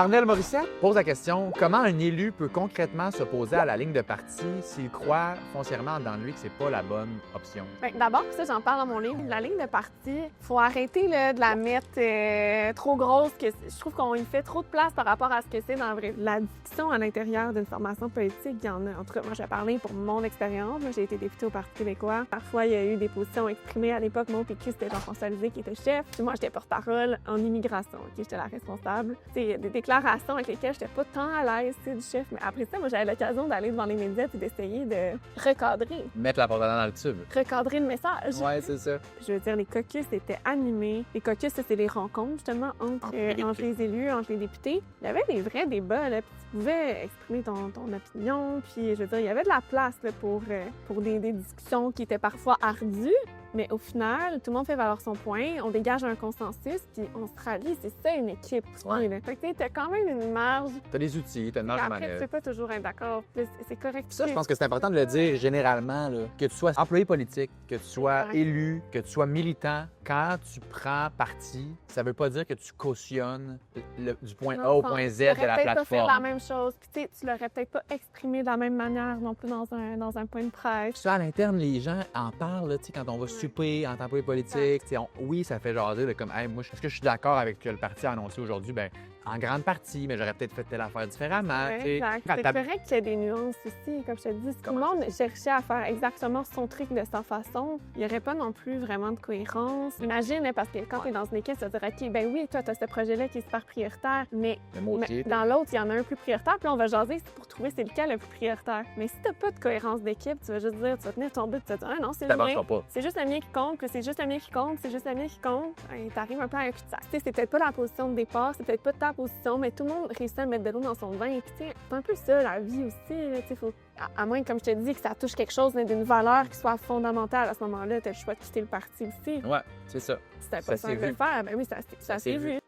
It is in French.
Arnel Morissette pose la question « Comment un élu peut concrètement s'opposer à la ligne de parti s'il croit foncièrement dans lui que c'est pas la bonne option? » D'abord, ça, j'en parle dans mon livre, la ligne de parti, faut arrêter là, de la mettre trop grosse. Que je trouve qu'on y fait trop de place par rapport à ce que c'est dans la discussion à l'intérieur d'une formation politique. Il y en a. En tout cas, moi, je vais parler pour mon expérience. J'ai été députée au Parti québécois. Parfois, il y a eu des positions exprimées à l'époque. Mon PQ, c'était Jean-François Lisée qui était chef. Puis moi, j'étais porte-parole en immigration. J'étais la responsable. Des déclarations avec lesquelles j'étais pas tant à l'aise du chef. Mais après ça, moi, j'avais l'occasion d'aller devant les médias et d'essayer de recadrer. Mettre la porte dans le tube. Recadrer le message. Ouais, c'est ça. Je veux dire, les caucus étaient animés. Les caucus, ça, c'est les rencontres, justement, entre les élus, entre les députés. Il y avait des vrais débats, là. Tu pouvais exprimer ton opinion. Puis, je veux dire, il y avait de la place là, pour des discussions qui étaient parfois ardues. Mais au final, tout le monde fait valoir son point, on dégage un consensus, puis on se rallie. C'est ça, une équipe. Ouais. Fait que tu as quand même une marge. T'as des outils, t'as une marge de Après, tu manœuvre. peux pas toujours être d'accord. C'est correct. Ça, je pense que c'est important de le dire généralement, là, que tu sois employé politique, que tu sois élu, que tu sois militant. Quand tu prends parti, ça veut pas dire que tu cautionnes du point A au point Z de la plateforme. Tu l'aurais peut-être pas fait la même chose. Puis tu l'aurais peut-être pas exprimé de la même manière non plus dans un point de presse. Ça, à l'interne, les gens en parlent, là, quand on va souper en tant que politique. Oui, ça fait jaser de comme, hey, moi, est-ce que je suis d'accord avec ce que le parti a annoncé aujourd'hui? Bien, en grande partie, mais j'aurais peut-être fait telle affaire différemment. Exact. C'est correct qu'il y ait des nuances aussi, comme je te dis. Si tout le monde cherchait à faire exactement son truc de sa façon, il n'y aurait pas non plus vraiment de cohérence. Imagine, hein, parce que quand tu es dans une équipe, tu vas dire, OK, ben oui, toi, tu as ce projet-là qui est super prioritaire, mais dans l'autre, il y en a un plus prioritaire, puis là, on va jaser pour trouver c'est lequel le plus prioritaire. Mais si tu n'as pas de cohérence d'équipe, tu vas juste dire, tu vas tenir ton but, tu vas dire, ah non, c'est le mien. C'est juste le mien qui compte, puis c'est juste le mien qui compte, c'est juste le mien qui compte. Et t'arrives un peu à un cul-de-sac. C'est peut-être pas la position de départ, c'est peut-être pas ta position, mais tout le monde réussit à mettre de l'eau dans son vin. Et puis, c'est un peu ça, la vie aussi. Là, faut... À moins, comme je te dis, que ça touche quelque chose d'une valeur qui soit fondamentale. À ce moment-là, tu as le choix de quitter le parti aussi. Ouais, c'est ça. Si t'as pas besoin de le faire, ben oui, ça s'est vu.